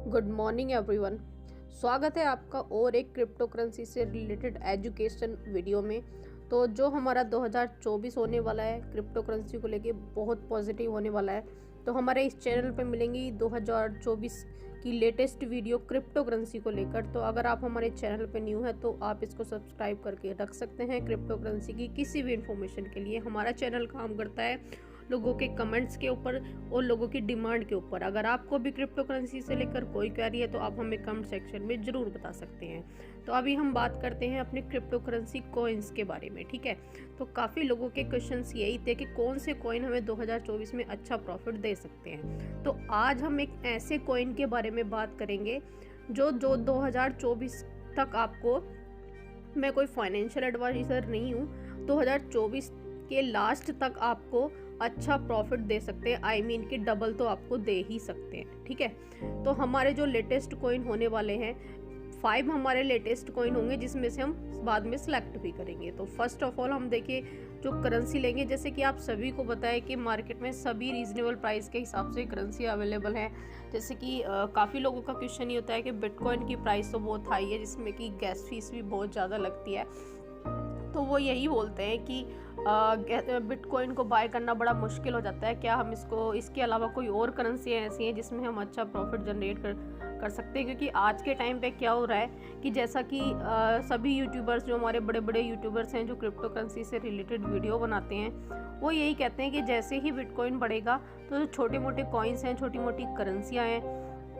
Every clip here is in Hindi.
Good morning everyone. स्वागत है आपका और एक क्रिप्टो करेंसी से रिलेटेड एजुकेशन वीडियो में। तो जो हमारा 2024 होने वाला है क्रिप्टो करेंसी को लेके बहुत पॉजिटिव होने वाला है। तो हमारे इस चैनल पे मिलेंगी 2024 की लेटेस्ट वीडियो क्रिप्टो करेंसी को लेकर। तो अगर आप हमारे चैनल पे न्यू है तो आप इसको सब्सक्राइब करके रख सकते हैं। क्रिप्टो करेंसी की किसी भी इंफॉर्मेशन के लिए हमारा चैनल काम करता है लोगों के कमेंट्स के ऊपर और लोगों की डिमांड के ऊपर। अगर आपको भी क्रिप्टो करेंसी से लेकर कोई क्वेरी है तो आप हमें कमेंट सेक्शन में ज़रूर बता सकते हैं। तो अभी हम बात करते हैं अपने क्रिप्टो करेंसी कॉइन्स के बारे में, ठीक है। तो काफ़ी लोगों के क्वेश्चंस यही थे कि कौन से कॉइन हमें 2024 में अच्छा प्रॉफिट दे सकते हैं। तो आज हम एक ऐसे कॉइन के बारे में बात करेंगे जो 2024 तक आपको, मैं कोई फाइनेंशियल एडवाइज़र नहीं हूँ, 2024 के लास्ट तक आपको अच्छा प्रॉफिट दे सकते हैं। आई मीन कि डबल तो आपको दे ही सकते हैं, ठीक है। तो हमारे जो लेटेस्ट कॉइन होने वाले हैं 5 हमारे लेटेस्ट कॉइन होंगे जिसमें से हम बाद में सिलेक्ट भी करेंगे। तो फर्स्ट ऑफ ऑल हम देखिए जो करेंसी लेंगे, जैसे कि आप सभी को पता है कि मार्केट में सभी रीजनेबल प्राइस के हिसाब से करेंसी अवेलेबल है। जैसे कि काफ़ी लोगों का क्वेश्चन ये होता है कि बिटकॉइन की प्राइस तो बहुत हाई है जिसमें कि गैस फीस भी बहुत ज़्यादा लगती है। तो वो यही बोलते हैं कि बिटकॉइन को बाय करना बड़ा मुश्किल हो जाता है। क्या हम इसके अलावा कोई और करेंसी ऐसी हैं जिसमें हम अच्छा प्रॉफिट जनरेट कर सकते हैं। क्योंकि आज के टाइम पे क्या हो रहा है कि जैसा कि सभी यूट्यूबर्स, जो हमारे बड़े बड़े यूट्यूबर्स हैं जो क्रिप्टो करेंसी से रिलेटेड वीडियो बनाते हैं, वो यही कहते हैं कि जैसे ही बिटकॉइन बढ़ेगा तो जो छोटे मोटे कॉइन्स हैं, छोटी मोटी करेंसियाँ हैं,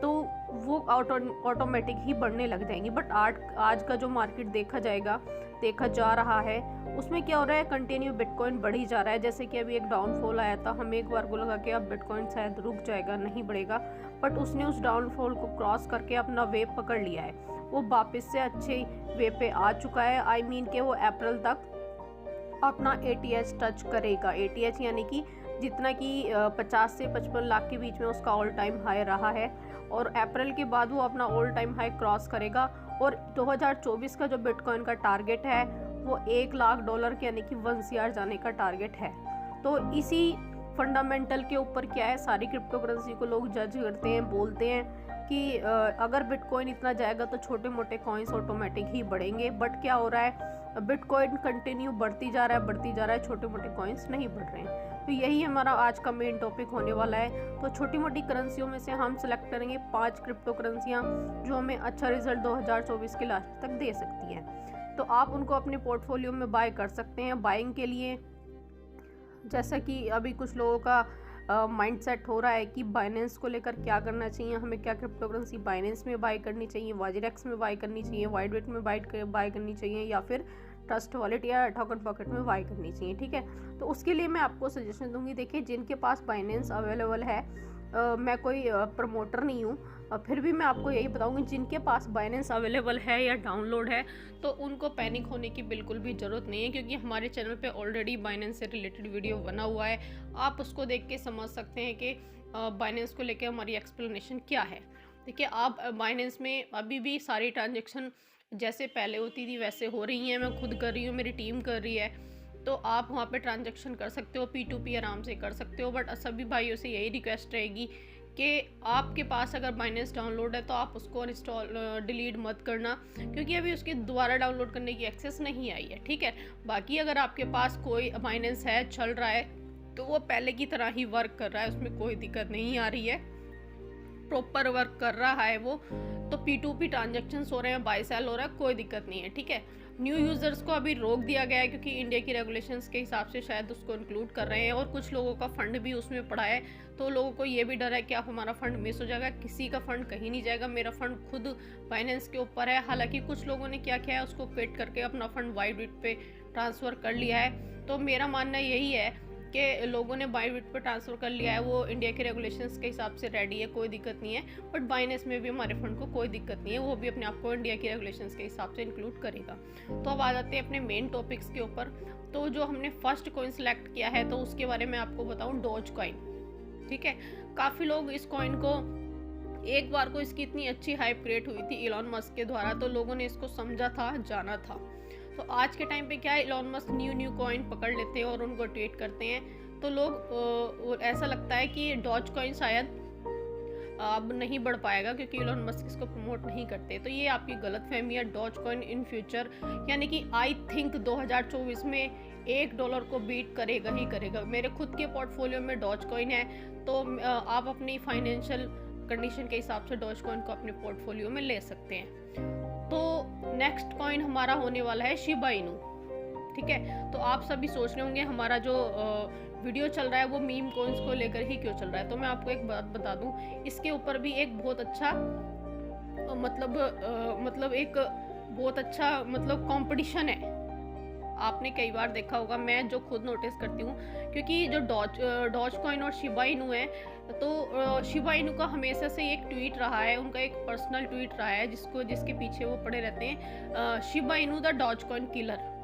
तो वो ऑटोमेटिक ही बढ़ने लग जाएंगी। बट आज का जो मार्केट देखा जा रहा है उसमें क्या हो रहा है, कंटिन्यू बिटकॉइन बढ़ ही जा रहा है। जैसे कि अभी एक डाउनफॉल आया था, हमें एक बार को लगा कि अब बिटकॉइन शायद रुक जाएगा, नहीं बढ़ेगा, बट उसने उस डाउनफॉल को क्रॉस करके अपना वेव पकड़ लिया है। वो वापस से अच्छे वे पे आ चुका है। आई मीन कि वो अप्रैल तक अपना ATH टच करेगा। ATH यानी कि जितना कि 50 से 55 लाख के बीच में उसका ऑल टाइम हाई रहा है, और अप्रैल के बाद वो अपना ऑल टाइम हाई क्रॉस करेगा। और 2024 का जो बिटकॉइन का टारगेट है वो $1 लाख के यानी कि 1 CR जाने का टारगेट है। तो इसी फंडामेंटल के ऊपर क्या है, सारी क्रिप्टो करेंसी को लोग जज करते हैं, बोलते हैं कि अगर बिटकॉइन इतना जाएगा तो छोटे मोटे कॉइन्स ऑटोमेटिक ही बढ़ेंगे। बट क्या हो रहा है, बिटकॉइन कंटिन्यू बढ़ती जा रहा है, छोटे मोटे कॉइन्स नहीं बढ़ रहे हैं। तो यही हमारा आज का मेन टॉपिक होने वाला है। तो छोटी मोटी करेंसियों में से हम सेलेक्ट करेंगे 5 क्रिप्टो करेंसियाँ जो हमें अच्छा रिजल्ट 2024 के लास्ट तक दे सकती हैं। तो आप उनको अपने पोर्टफोलियो में बाय कर सकते हैं। बाइंग के लिए जैसा कि अभी कुछ लोगों का माइंडसेट हो रहा है कि बाइनेंस को लेकर क्या करना चाहिए, हमें क्या क्रिप्टो करेंसी बाइनेंस में बाय करनी चाहिए, वाजीरेक्स में बाय करनी चाहिए, वाइडवेट में बाय करनी चाहिए, या फिर ट्रस्ट वॉलेट या टोकन पॉकेट में बाय करनी चाहिए, ठीक है। तो उसके लिए मैं आपको सजेशन दूंगी। देखिए, जिनके पास बाइनेंस अवेलेबल है, मैं कोई प्रमोटर नहीं हूँ, फिर भी मैं आपको यही बताऊंगी, जिनके पास बाइनेंस अवेलेबल है या डाउनलोड है तो उनको पैनिक होने की बिल्कुल भी ज़रूरत नहीं है। क्योंकि हमारे चैनल पे ऑलरेडी बाइनेंस से रिलेटेड वीडियो बना हुआ है, आप उसको देख के समझ सकते हैं कि बाइनेंस को लेकर हमारी एक्सप्लेनेशन क्या है। देखिए, आप बाइनेंस में अभी भी सारी ट्रांजेक्शन जैसे पहले होती थी वैसे हो रही हैं। मैं खुद कर रही हूँ, मेरी टीम कर रही है, तो आप वहाँ पे ट्रांजैक्शन कर सकते हो, P2P आराम से कर सकते हो। बट सभी भाइयों से यही रिक्वेस्ट रहेगी कि आपके पास अगर बाइनेंस डाउनलोड है तो आप उसको डिलीट मत करना, क्योंकि अभी उसके दोबारा डाउनलोड करने की एक्सेस नहीं आई है, ठीक है। बाकी अगर आपके पास कोई बाइनेंस है, चल रहा है, तो वो पहले की तरह ही वर्क कर रहा है, उसमें कोई दिक्कत नहीं आ रही है, प्रॉपर वर्क कर रहा है वो। तो P2P ट्रांजेक्शन हो रहे हैं, बाय सेल हो रहा है, कोई दिक्कत नहीं है, ठीक है। न्यू यूज़र्स को अभी रोक दिया गया है क्योंकि इंडिया की रेगुलेशंस के हिसाब से शायद उसको इंक्लूड कर रहे हैं, और कुछ लोगों का फंड भी उसमें पड़ा है। तो लोगों को ये भी डर है कि आप हमारा फंड मिस हो जाएगा। किसी का फंड कहीं नहीं जाएगा, मेरा फंड खुद बाइनेंस के ऊपर है। हालांकि कुछ लोगों ने क्या किया है, उसको क्विट करके अपना फंड बाइबिट पे ट्रांसफ़र कर लिया है। तो मेरा मानना यही है कि लोगों ने बाइबिट पे ट्रांसफ़र कर लिया है, वो इंडिया के रेगुलेशंस के हिसाब से रेडी है, कोई दिक्कत नहीं है। बट बाइनेंस में भी हमारे फंड को कोई दिक्कत नहीं है, वो भी अपने आप को इंडिया के रेगुलेशंस के हिसाब से इंक्लूड करेगा। तो अब आ जाते हैं अपने मेन टॉपिक्स के ऊपर। तो जो हमने फर्स्ट कॉइन सेलेक्ट किया है, तो उसके बारे में आपको बताऊँ, डॉज कॉइन, ठीक है। काफ़ी लोग इस कॉइन को, एक बार को इसकी इतनी अच्छी हाइप क्रिएट हुई थी एलन मस्क के द्वारा, तो लोगों ने इसको समझा था, जाना था। तो आज के टाइम पे क्या है, एलन मस्क न्यू कॉइन पकड़ लेते हैं और उनको ट्वीट करते हैं, तो लोग ऐसा लगता है कि डॉज कॉइन शायद अब नहीं बढ़ पाएगा क्योंकि इलॉन मस्क इसको प्रमोट नहीं करते। तो ये आपकी गलतफहमी है। डॉज कॉइन इन फ्यूचर यानी कि आई थिंक 2024 में $1 को बीट करेगा ही करेगा। मेरे खुद के पोर्टफोलियो में डॉज कॉइन है, तो आप अपनी फाइनेंशियल कंडीशन के हिसाब से डॉज कॉइन को अपने पोर्टफोलियो में ले सकते हैं। तो नेक्स्ट कॉइन हमारा होने वाला है शिबा इनू। ठीक है, तो आप सभी सोच रहे होंगे हमारा जो वीडियो चल रहा है वो मीम कॉइन्स को लेकर ही क्यों चल रहा है। तो मैं आपको एक बात बता दूं, इसके ऊपर भी एक बहुत अच्छा मतलब कंपटीशन है। आपने कई बार देखा होगा, मैं जो खुद नोटिस करती हूँ, क्योंकि जो डॉज कॉइन और शिबा इनू है, तो शिबा इनू का हमेशा से एक ट्वीट रहा है, उनका एक पर्सनल ट्वीट रहा है जिसके पीछे वो पड़े रहते हैं, Shiba Inu the doge coin killer.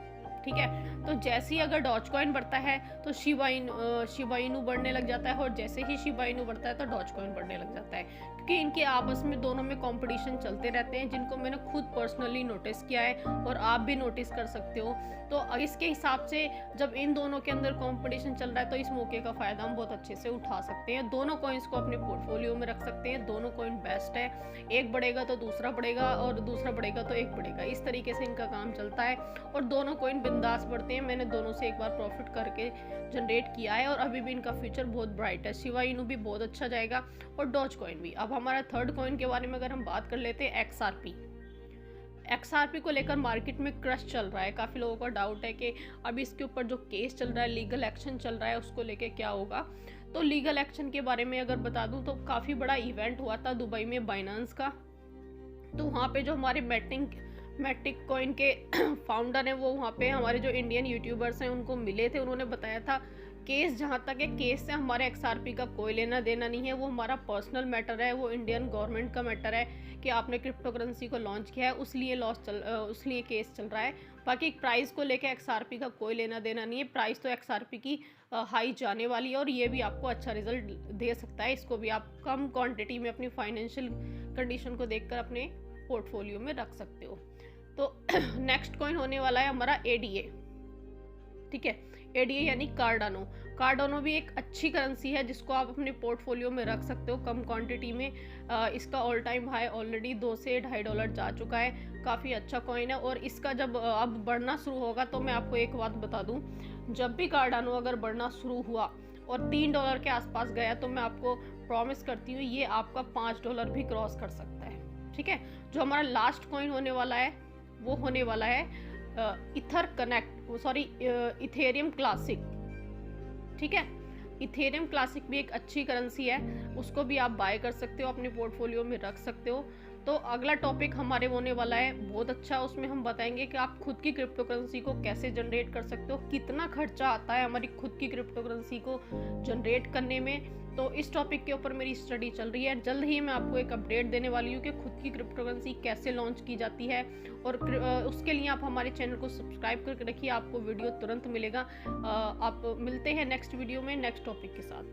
ठीक है, तो जैसे ही अगर डॉज कॉइन बढ़ता है तो शिबा इनू बढ़ने लग जाता है, और जैसे ही शिबा इनू बढ़ता है तो डॉज कॉइन बढ़ने लग जाता है, क्योंकि इनके आपस में दोनों में कंपटीशन चलते रहते हैं, जिनको मैंने खुद पर्सनली नोटिस किया है और आप भी नोटिस कर सकते हो। तो इसके हिसाब से जब इन दोनों के अंदर कंपटीशन चल रहा है तो इस मौके का फ़ायदा हम बहुत अच्छे से उठा सकते हैं। दोनों कॉइन्स को अपने पोर्टफोलियो में रख सकते हैं। दोनों कॉइन बेस्ट है, एक बढ़ेगा तो दूसरा बढ़ेगा और दूसरा बढ़ेगा तो एक बढ़ेगा, इस तरीके से इनका काम चलता है और दोनों कॉइन बिंदास बढ़ते हैं। मैंने दोनों से एक बार प्रॉफिट करके जनरेट किया है और अभी भी इनका फ्यूचर बहुत ब्राइट है। शिबा इनू भी बहुत अच्छा जाएगा और डॉज कॉइन भी। अब हमारा थर्ड कॉइन के बारे में अगर हम बात कर लेते हैं, XRP को लेकर मार्केट में क्रश चल रहा है। काफ़ी लोगों का डाउट है कि अभी इसके ऊपर जो केस चल रहा है, लीगल एक्शन चल रहा है, उसको लेके क्या होगा। तो लीगल एक्शन के बारे में अगर बता दूं तो काफ़ी बड़ा इवेंट हुआ था दुबई में बाइनेंस का। तो वहाँ पे जो हमारे मैटिक कॉइन के फाउंडर हैं, वो वहाँ पे हमारे जो इंडियन यूट्यूबर्स हैं उनको मिले थे। उन्होंने बताया था केस जहाँ तक है, केस से हमारे XRP का कोई लेना देना नहीं है, वो हमारा पर्सनल मैटर है, वो इंडियन गवर्नमेंट का मैटर है कि आपने क्रिप्टो करेंसी को लॉन्च किया है, उसलिए केस चल रहा है। बाकी प्राइस को लेकर XRP का कोई लेना देना नहीं है। प्राइस तो XRP की हाई जाने वाली है और ये भी आपको अच्छा रिजल्ट दे सकता है। इसको भी आप कम क्वान्टिटी में अपनी फाइनेंशियल कंडीशन को देखकर अपने पोर्टफोलियो में रख सकते हो। तो नेक्स्ट कॉइन होने वाला है हमारा ADA। ठीक है, ADA यानी कार्डानो भी एक अच्छी करेंसी है जिसको आप अपने पोर्टफोलियो में रख सकते हो कम क्वांटिटी में। इसका ऑल टाइम हाई ऑलरेडी $2 से $2.5 जा चुका है। काफ़ी अच्छा कॉइन है और इसका जब अब बढ़ना शुरू होगा तो मैं आपको एक बात बता दूं, जब भी कार्डानो अगर बढ़ना शुरू हुआ और $3 के आसपास गया तो मैं आपको प्रॉमिस करती हूँ ये आपका $5 भी क्रॉस कर सकता है। ठीक है, जो हमारा लास्ट कॉइन होने वाला है वो होने वाला है इथेरियम क्लासिक। ठीक है, इथेरियम क्लासिक भी एक अच्छी करेंसी है, उसको भी आप बाय कर सकते हो, अपने पोर्टफोलियो में रख सकते हो। तो अगला टॉपिक हमारे होने वाला है बहुत अच्छा, उसमें हम बताएंगे कि आप खुद की क्रिप्टो करेंसी को कैसे जनरेट कर सकते हो, कितना खर्चा आता है हमारी खुद की क्रिप्टो करेंसी को जनरेट करने में। तो इस टॉपिक के ऊपर मेरी स्टडी चल रही है, जल्द ही मैं आपको एक अपडेट देने वाली हूँ कि खुद की क्रिप्टो करेंसी कैसे लॉन्च की जाती है। और उसके लिए आप हमारे चैनल को सब्सक्राइब करके रखिए, आपको वीडियो तुरंत मिलेगा। आप मिलते हैं नेक्स्ट वीडियो में नेक्स्ट टॉपिक के साथ।